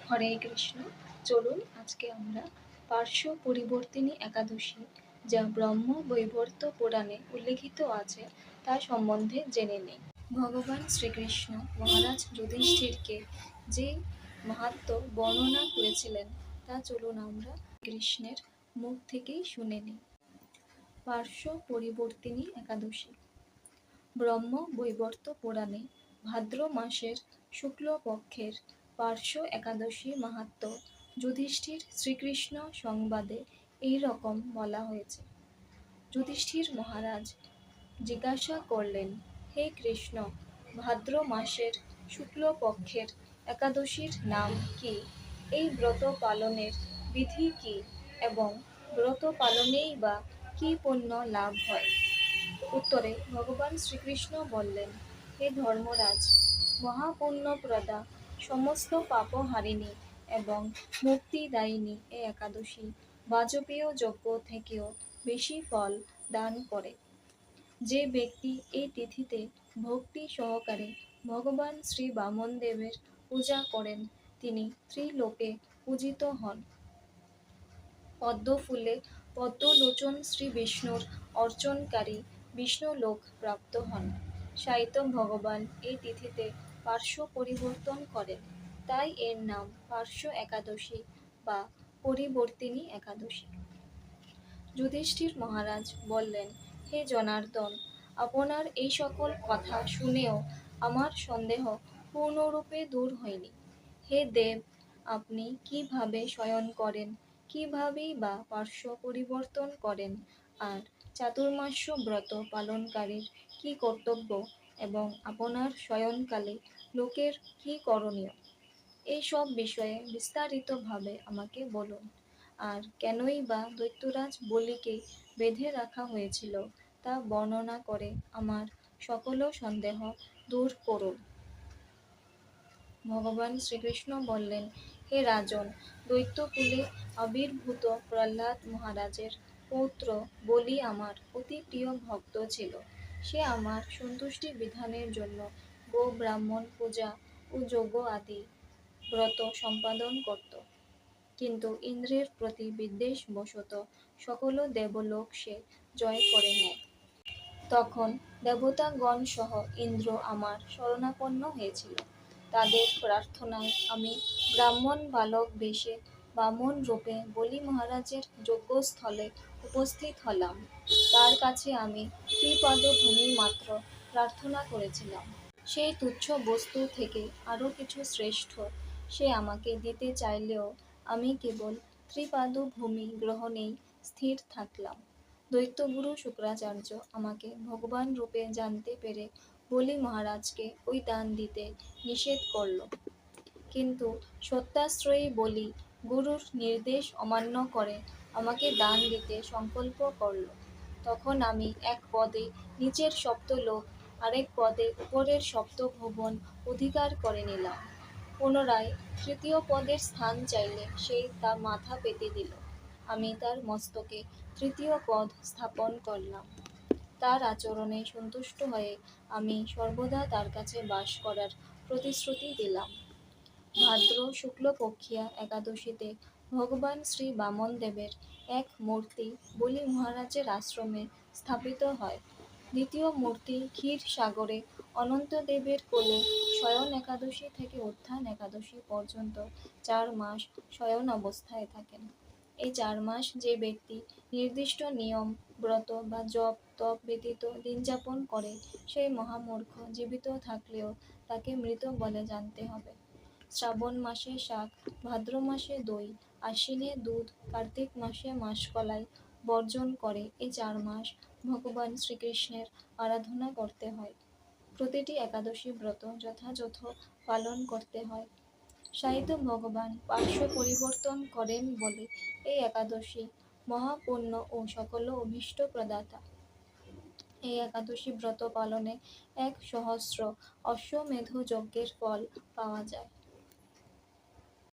হরে কৃষ্ণ। চলুন আজকে আমরা পার্শ্ব পরিবর্তিনী একাদশী, যা ব্রহ্ম বৈবর্ত পুরাণে উল্লেখিত আছে, তা সম্বন্ধে জেনে নেই। ভগবান শ্রীকৃষ্ণ মহারাজ যুধিষ্ঠিরকে যে মাহাত্ম্য বর্ণনা করেছিলেন, তা চলুন আমরা কৃষ্ণের মুখ থেকেই শুনে নিই। পার্শ্ব পরিবর্তিনী একাদশী। ব্রহ্ম বৈবর্ত পুরাণে ভাদ্র মাসের শুক্লপক্ষের পার্শ্ব একাদশী মাহাত্ম্য যুধিষ্ঠির শ্রীকৃষ্ণ সংবাদে এই রকম বলা হয়েছে। যুধিষ্ঠির মহারাজ জিজ্ঞাসা করলেন, হে কৃষ্ণ, ভাদ্র মাসের শুক্লপক্ষের একাদশীর নাম কি? এই ব্রত পালনের বিধি কি এবং ব্রত পালনেই বা কি পুণ্য লাভ হয়? উত্তরে ভগবান শ্রীকৃষ্ণ বললেন, হে ধর্মরাজ, মহাপুণ্যপ্রদা, সমস্ত পাপহারিণী এবং মুক্তিদায়িনী এ একাদশী বাজপেয় যজ্ঞ থেকেও বেশি ফল দান করে। যে ব্যক্তি এই তিথিতে ভক্তি সহকারে ভগবান শ্রী বামনদেবের পূজা করেন, তিনি ত্রিলোকে পূজিত হন। পদ্মফুলে পদ্মলোচন শ্রী বিষ্ণুর অর্চনকারী বিষ্ণুলোক প্রাপ্ত হন। সাহিত্য ভগবান এই তিথিতে পার্শ্ব পরিবর্তন করেন, তাই এর নাম পার্শ্ব একাদশী বা পরিবর্তিনী একাদশী। যুধিষ্ঠির মহারাজ বললেন, হে জনার্দন, আপনার এই সকল কথা শুনেও আমার সন্দেহ পূর্ণরূপে দূর হয়নি। হে দেব, আপনি কিভাবে শয়ন করেন, কিভাবেই বা পার্শ্ব পরিবর্তন করেন, আর চাতুর্মাস্য ব্রত পালনকারীর কি কর্তব্য এবং আপনার শয়নকালে লোকের কি করণীয়, এই সব বিষয়ে বিস্তারিতভাবে আমাকে বলুন। আর কেনই বা দৈত্যরাজ বলিকে বেঁধে রাখা হয়েছিল, তা বর্ণনা করে আমার সকল সন্দেহ দূর করুন। ভগবান শ্রীকৃষ্ণ বললেন, হে রাজন, দৈত্যকুলে আবির্ভূত প্রহ্লাদ মহারাজের পৌত্র বলি আমার অতি প্রিয় ভক্ত ছিল। সে আমার সন্তুষ্টি বিধানের জন্য গো ব্রাহ্মণ পূজা ও যজ্ঞ আদি ব্রত সম্পাদন করত। কিন্তু ইন্দ্রের প্রতি বিদ্বেষ বশত সকল দেবলোক সে জয় করে নেয়। তখন দেবতাগণ সহ ইন্দ্র আমার শরণাপন্ন হয়েছিল। তাদের প্রার্থনায় আমি ব্রাহ্মণ বালক বেশে বামন রূপে বলি মহারাজের যজ্ঞস্থলে উপস্থিত হলাম। তার কাছে আমি ত্রিপাদভূমি মাত্র প্রার্থনা করেছিলাম। সেই তুচ্ছ বস্তু থেকে আরও কিছু শ্রেষ্ঠ সে আমাকে দিতে চাইলেও আমি কেবল ত্রিপাদভূমি গ্রহণেই স্থির থাকলাম। দৈত্যগুরু শুক্রাচার্য আমাকে ভগবান রূপে জানতে পেরে বলি মহারাজকে ওই দান দিতে নিষেধ করল। কিন্তু সত্যাশ্রয়ী বলি গুরুর নির্দেশ অমান্য করে আমাকে দান দিতে সংকল্প করল। তখন আমি এক পদে নিচের সপ্তলোক, আরেক পদে উপরের সপ্তভুবন অধিকার করে নিলাম। পুনরায় তৃতীয় পদের স্থান চাইলে সে তা মাথা পেতে দিল। আমি তার মস্তকে তৃতীয় পদ স্থাপন করলাম। তার আচরণে সন্তুষ্ট হয়ে আমি সর্বদা তার কাছে বাস করার প্রতিশ্রুতি দিলাম। ভাদ্র শুক্লপক্ষিয়া একাদশীতে ভগবান শ্রী বামনদেবের এক মূর্তি বলি মহারাজের আশ্রমে স্থাপিত হয়। দ্বিতীয় মূর্তি ক্ষীর সাগরে অনন্তদেবের কোলে শয়ন একাদশী থেকে উত্থান একাদশী পর্যন্ত 4 মাস শয়ন অবস্থায় থাকেন। এই 4 মাস যে ব্যক্তি নির্দিষ্ট নিয়ম, ব্রত বা জপ তপ ব্যতীত দিনযাপন করে, সেই মহামূর্খ জীবিত থাকলেও তাকে মৃত বলে জানতে হবে। শ্রাবণ মাসে শাক, ভাদ্র মাসে দই, আশ্বিনে দুধ, কার্তিক মাসে মাসকলাই বর্জন করে এই 4 মাস ভগবান শ্রীকৃষ্ণের আরাধনা করতে হয়। প্রতিটি একাদশী ব্রত যথাযথ পালন করতে হয়। সাহিত্য ভগবান পার্শ্ব পরিবর্তন করেন বলে এই একাদশী মহাপুণ্য ও সকল অভীষ্ট প্রদাতা। এই একাদশী ব্রত পালনে 1 সহস্র অশ্বমেধ যজ্ঞের ফল পাওয়া যায়।